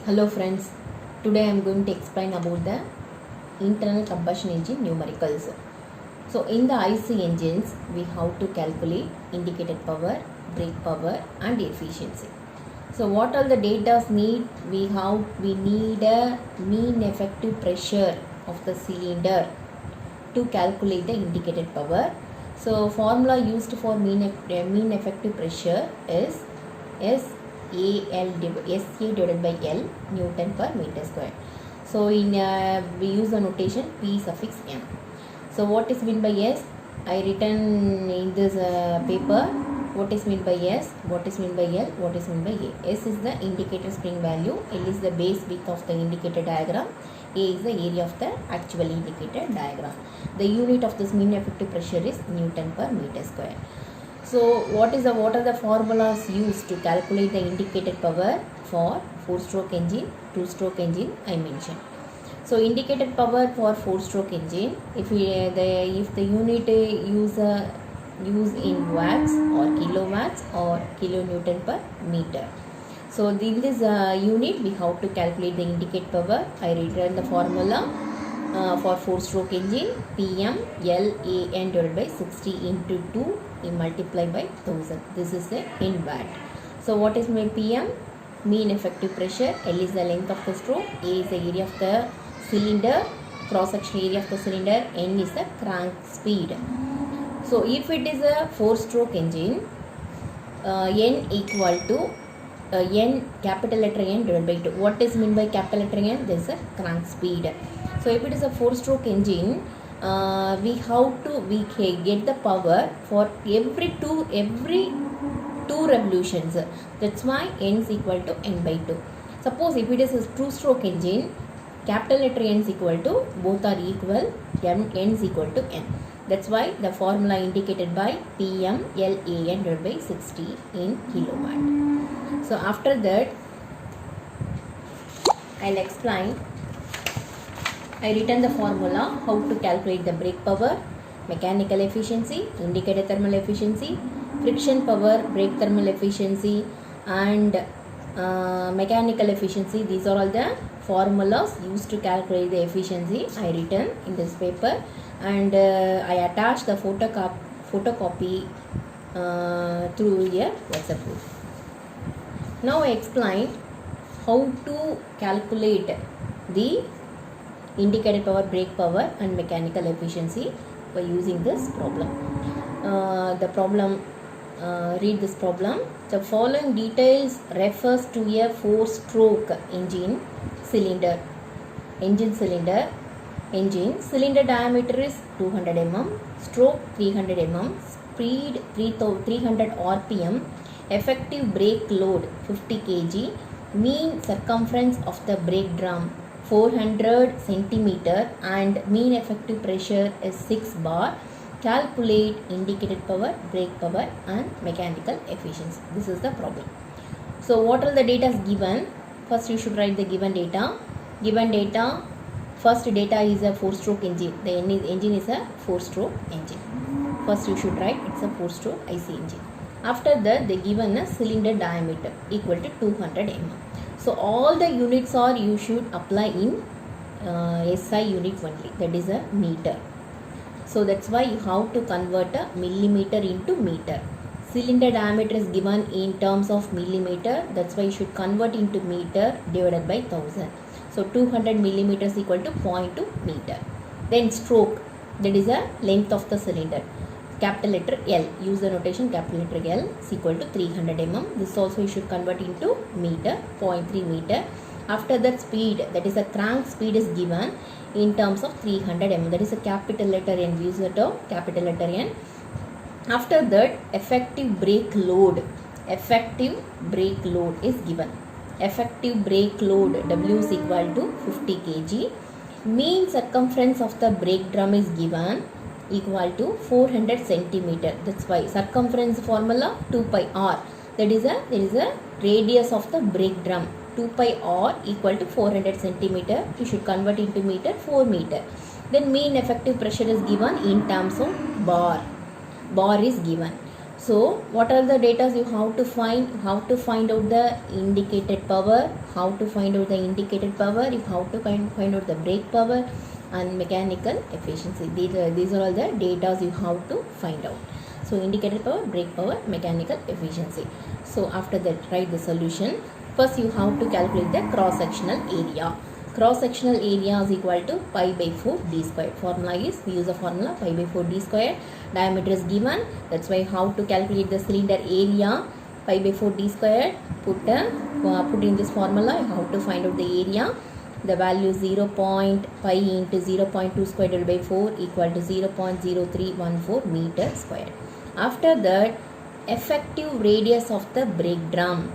Hello friends, today I am going to explain about the internal combustion engine numericals. So in the IC engines, we have to calculate indicated power, brake power and efficiency. So what all the data need? We need a mean effective pressure of the cylinder to calculate the indicated power. So formula used for mean effective pressure is SA divided by L Newton per meter square. So we use the notation P suffix M. So what is meant by S? I written in this paper what is meant by S, what is meant by L, what is meant by A. S is the indicator spring value, L is the base width of the indicator diagram, A is the area of the actual indicator diagram. The unit of this mean effective pressure is Newton per meter square. So what are the formulas used to calculate the indicated power for 4-stroke engine, 2-stroke engine I mentioned. So indicated power for 4-stroke engine, if the unit use in watts or kilowatts or kilonewton per meter. So in this unit we have to calculate the indicated power. I written the formula for 4-stroke engine, PM LAN divided by 60 into 2 multiply by 1000. This is the in watt. So what is my PM? Mean effective pressure. L is the length of the stroke, A is the area of the cylinder, cross section area of the cylinder, N is the crank speed. So if it is a 4-stroke engine, N equal to N, capital letter N divided by 2. What is meant by capital letter N? There is a crank speed. So if it is a 4-stroke engine, we get the power for every two revolutions. That's why N is equal to N by 2. Suppose if it is a 2-stroke engine, capital letter N is equal to, both are equal, N is equal to N. That's why the formula indicated by PM LAN divided by 60 in kilowatt. So after that, I'll explain. I written the formula how to calculate the brake power, mechanical efficiency, indicator thermal efficiency, friction power, brake thermal efficiency and mechanical efficiency. These are all the formulas used to calculate the efficiency. I written in this paper and I attached the photocopy through a WhatsApp group. Now I explain how to calculate the indicated power, brake power and mechanical efficiency by using this problem. Read this problem. The following details refers to a 4-stroke engine cylinder. Cylinder diameter is 200 mm, stroke 300 mm, speed 300 rpm, effective brake load 50 kg, mean circumference of the brake drum 400 cm and mean effective pressure is 6 bar. Calculate indicated power, brake power and mechanical efficiency. This is the problem. So what are the data is given? First you should write the given data. First data is a 4-stroke engine. The engine is a 4-stroke engine. First you should write it's a 4-stroke IC engine. After that they given a cylinder diameter equal to 200 mm. So all the units are you should apply in SI unit only, that is a meter. So that's why you have to convert a millimeter into meter. Cylinder diameter is given in terms of millimeter, that's why you should convert into meter divided by 1000. So 200 millimeters equal to 0.2 meter. Then stroke, that is a length of the cylinder. Capital letter L, use the notation capital letter L is equal to 300 mm. This also you should convert into meter, 0.3 meter. After that speed, that is a crank speed is given in terms of 300 mm. That is a capital letter N, use the term capital letter N. After that effective brake load is given. Effective brake load W is equal to 50 kg. Mean circumference of the brake drum is given equal to 400 centimeter. That's why circumference formula 2 pi r. There is a radius of the brake drum. 2 pi r equal to 400 centimeter. You should convert into meter, 4 meter. Then mean effective pressure is given in terms of bar. Bar is given. So what are the data you have to find? How to find out the indicated power, how to find out the indicated power, if how to find out the brake power and mechanical efficiency. These are all the data you have to find out. So indicated power, brake power, mechanical efficiency. So after that, write the solution. First you have to calculate the cross sectional area. Cross sectional area is equal to pi by 4 d square. Formula is, we use the formula pi by 4 d square. Diameter is given, that's why how to calculate the cylinder area, pi by 4 d square. Put in this formula, how to find out the area. The value 0.pi into 0.2 square divided by 4 equal to 0.0314 meter square. After that, effective radius of the brake drum.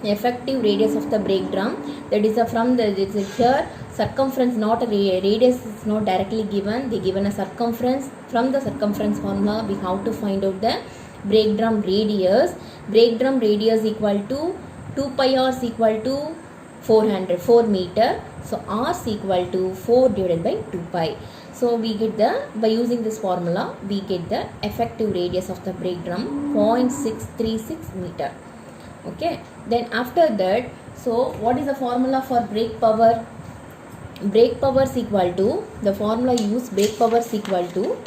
Effective radius of the brake drum, that is from the, here circumference, not a radius is not directly given, they given a circumference. From the circumference formula we have to find out the brake drum radius. Brake drum radius equal to 2 pi r is equal to 4 meter. So r is equal to 4 divided by 2 pi. So we get the, by using this formula we get the effective radius of the brake drum 0.636 meter. Okay, then after that, so what is the formula for brake power? Brake power is equal to, the formula used, brake power is equal to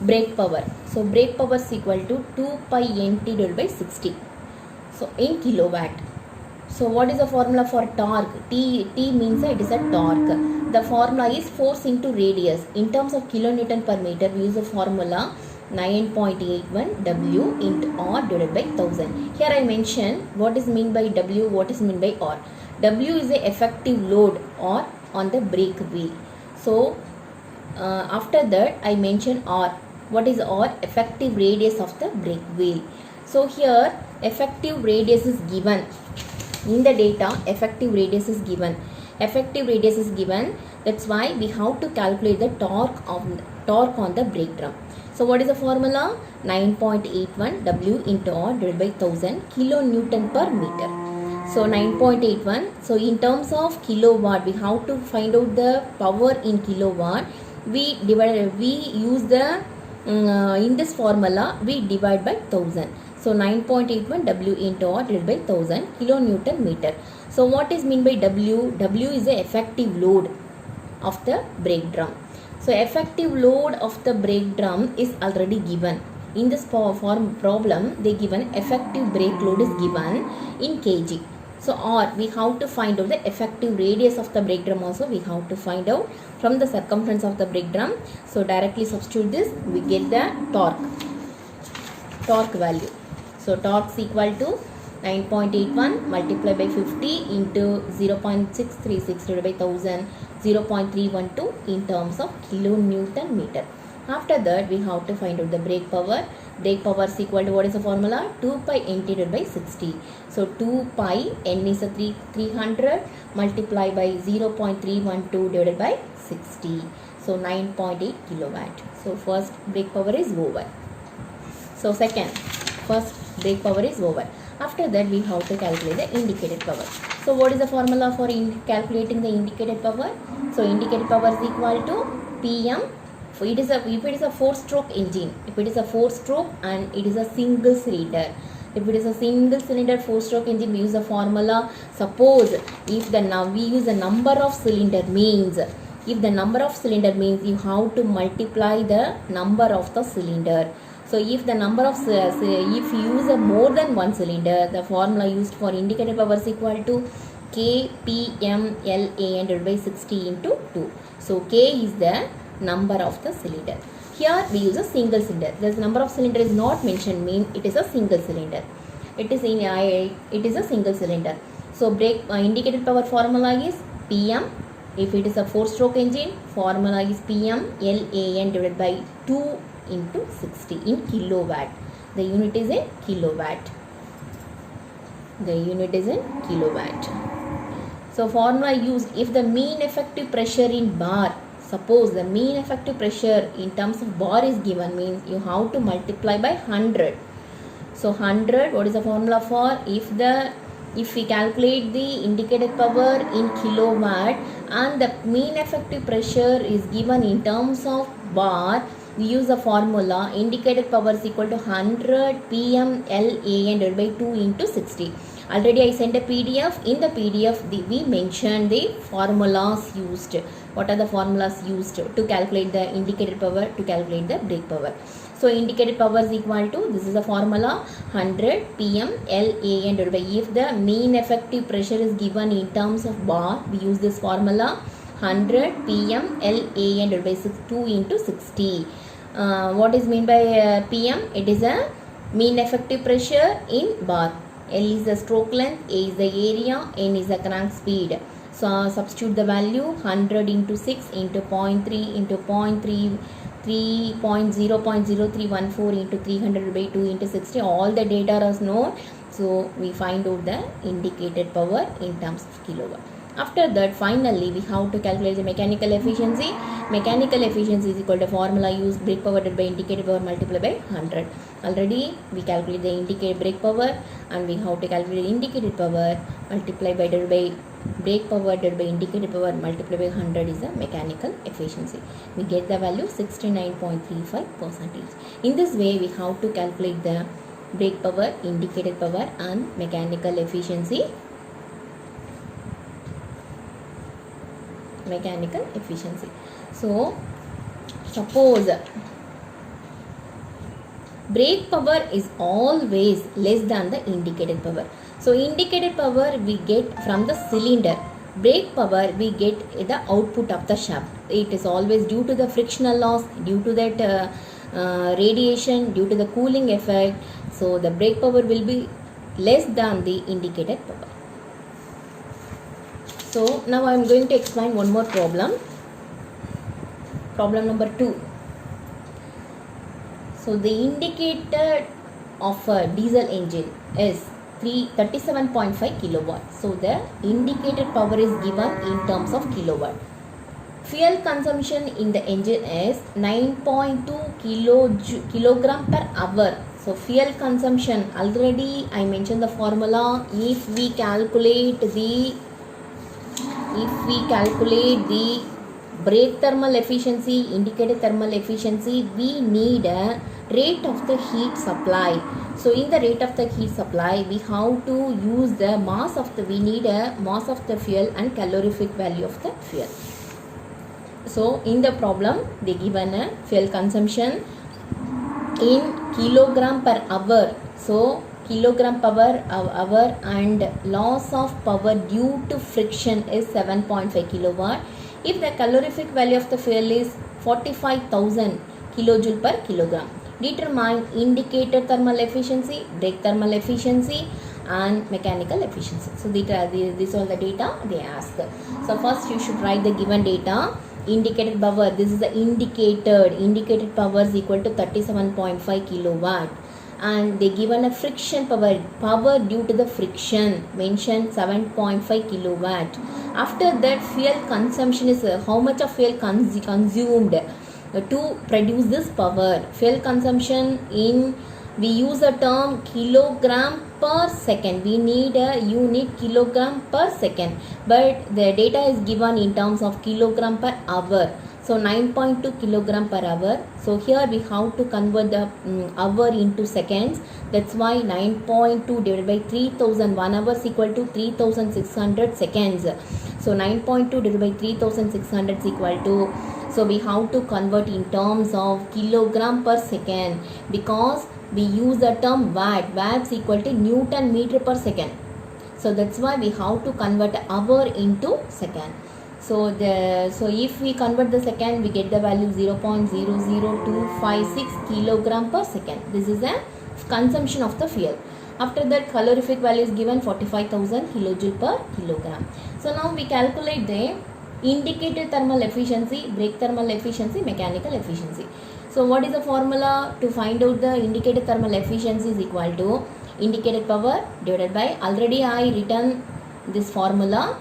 brake power. So brake power is equal to 2 pi nt divided by 60. So in kilowatt. So what is the formula for torque? T means it is a torque. The formula is force into radius. In terms of kilonewton per meter, we use the formula 9.81 W into R divided by 1000. Here I mention what is mean by W, what is mean by R. W is the effective load or on the brake wheel. So after that I mention R. What is R? Effective radius of the brake wheel. So here effective radius is given. In the data, effective radius is given. Effective radius is given. That's why we have to calculate the torque on the brake drum. So what is the formula? 9.81 W into R divided by 1000 kilonewton per meter. So 9.81. So in terms of kilowatt, we have to find out the power in kilowatt. We use the in this formula we divide by 1000. So 9.81 W into R divided by 1000 kilonewton meter. So what is mean by W? W is the effective load of the brake drum. So effective load of the brake drum is already given. In this problem, they given effective brake load is given in kg. So or we have to find out the effective radius of the brake drum also we have to find out from the circumference of the brake drum. So directly substitute this, we get the torque value. So torque is equal to 9.81 multiplied by 50 into 0.636 divided by 1000, 0.312 in terms of kilonewton meter. After that we have to find out the brake power. Brake power is equal to, what is the formula? 2 pi nt divided by 60. So 2 pi, n is a 300 multiplied by 0.312 divided by 60. So 9.8 kilowatt. So first brake power is over. So first brake power is over. After that we have to calculate the indicated power. So what is the formula for calculating the indicated power? So indicated power is equal to PM. If it is a 4-stroke engine, if it is a 4-stroke and it is a single cylinder. If it is a single cylinder 4-stroke engine, we use the formula. Suppose if we use the number of cylinder means, if the number of cylinder means you have to multiply the number of the cylinder. So if the number of if you use more than one cylinder, the formula used for indicated power is equal to KPMLAN divided by 60 into 2. So K is the number of the cylinder. Here we use a single cylinder. The number of cylinder is not mentioned, mean it is a single cylinder. It is a single cylinder. So brake indicated power formula is PM. If it is a 4-stroke engine, formula is PMLAN divided by 2 into 60 in kilowatt. The unit is a kilowatt. So formula used, if the mean effective pressure in bar, suppose the mean effective pressure in terms of bar is given, means you have to multiply by 100. So 100, what is the formula for? If we calculate the indicated power in kilowatt and the mean effective pressure is given in terms of bar, we use the formula indicated power is equal to 100 pm LAN divided by 2 into 60. Already I sent a PDF. In the PDF we mentioned the formulas used. What are the formulas used to calculate the indicated power, to calculate the brake power? So indicated power is equal to, this is the formula, 100 pm LAN divided by, if the mean effective pressure is given in terms of bar, we use this formula 100 pm LAN divided by 2 into 60. What is mean by pm? It is a mean effective pressure in bar. L is the stroke length, A is the area, N is the crank speed. So substitute the value 100 into 6 into 0.3 into 0.3 3.0.0314 into 300 by 2 into 60. All the data are known. So we find out the indicated power in terms of kilowatt. After that, finally we have to calculate the mechanical efficiency. Mechanical efficiency is equal to formula used, brake power divided by indicated power multiplied by 100. Already we calculate the indicated brake power, and we have to calculate the indicated power multiplied by divided by brake power divided by indicated power multiplied by 100 is the mechanical efficiency. We get the value 69.35%. In this way, we have to calculate the brake power, indicated power and mechanical efficiency. So suppose brake power is always less than the indicated power. So indicated power we get from the cylinder. Brake power we get the output of the shaft. It is always due to the frictional loss, due to that radiation, due to the cooling effect. So the brake power will be less than the indicated power. So now I am going to explain one more problem. Problem number 2. So the indicator of a diesel engine is 37.5 kilowatt. So the indicated power is given in terms of kilowatt. Fuel consumption in the engine is 9.2 kilogram per hour. So fuel consumption, already I mentioned the formula. If we calculate the brake thermal efficiency, indicated thermal efficiency, we need a rate of the heat supply. So in the rate of the heat supply, we have to use the mass of the, we need a mass of the fuel and calorific value of the fuel. So in the problem, they given a fuel consumption in kilogram per hour. So kilogram per hour, and loss of power due to friction is 7.5 kilowatt. If the calorific value of the fuel is 45,000 kilojoule per kilogram. Determine indicated thermal efficiency, brake thermal efficiency and mechanical efficiency. So these are the data they ask. So first you should write the given data. Indicated power, this is the indicated power is equal to 37.5 kilowatt. And they given a friction power due to the friction, mentioned 7.5 kilowatt. After that, fuel consumption is how much of fuel consumed to produce this power. Fuel consumption in, we use the term kilogram per second. We need a unit kilogram per second, but the data is given in terms of kilogram per hour. So 9.2 kilogram per hour. So here we have to convert the hour into seconds. That's why 9.2 divided by 3000, 1 hour is equal to 3600 seconds. So 9.2 divided by 3600 is equal to, so we have to convert in terms of kilogram per second, because we use the term watt. Watt is equal to Newton meter per second. So that's why we have to convert hour into second. So if we convert the second, we get the value 0.00256 kilogram per second. This is the consumption of the fuel. After that, calorific value is given 45,000 kilojoule per kilogram. So now we calculate the indicated thermal efficiency, brake thermal efficiency, mechanical efficiency. So what is the formula to find out the indicated thermal efficiency is equal to indicated power divided by, already I written this formula.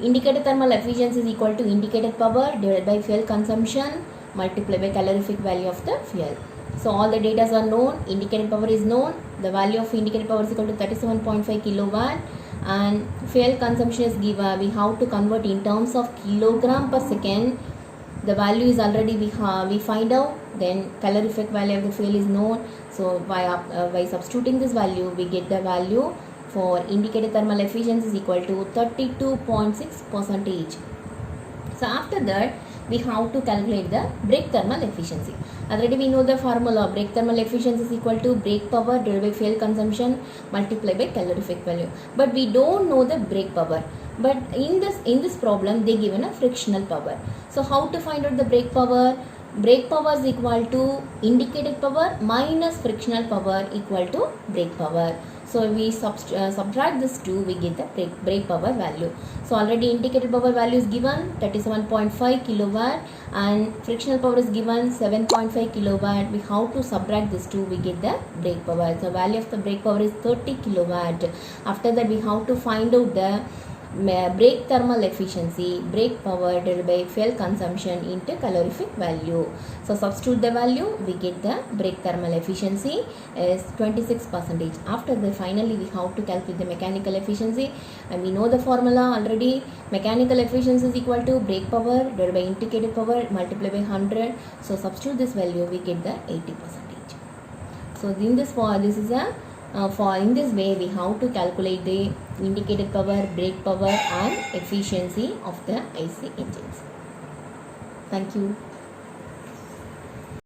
Indicated thermal efficiency is equal to indicated power divided by fuel consumption multiplied by calorific value of the fuel. So all the data are known. Indicated power is known. The value of indicated power is equal to 37.5 kilowatt, and fuel consumption is given. We have to convert in terms of kilogram per second. The value is already we find out, then calorific value of the fuel is known. So by substituting this value, we get the value for indicated thermal efficiency is equal to 32.6%. So after that, we have to calculate the brake thermal efficiency. Already we know the formula. Brake thermal efficiency is equal to brake power divided by fuel consumption multiplied by calorific value. But we don't know the brake power. But in this problem, they given a frictional power. So how to find out the brake power? Brake power is equal to indicated power minus frictional power equal to brake power. So we subtract this 2, we get the brake power value. So already indicated power value is given 37.5 kilowatt and frictional power is given 7.5 kilowatt. We have to subtract this 2, we get the brake power. So value of the brake power is 30 kilowatt. After that, we have to find out the brake thermal efficiency, brake power divided by fuel consumption into calorific value. So substitute the value, we get the brake thermal efficiency is 26%. After that, finally we have to calculate the mechanical efficiency, and we know the formula already. Mechanical efficiency is equal to brake power divided by indicated power multiplied by 100. So substitute this value, we get the 80%. So in this is a in this way, we have to calculate the indicated power, brake power and efficiency of the IC engines. Thank you.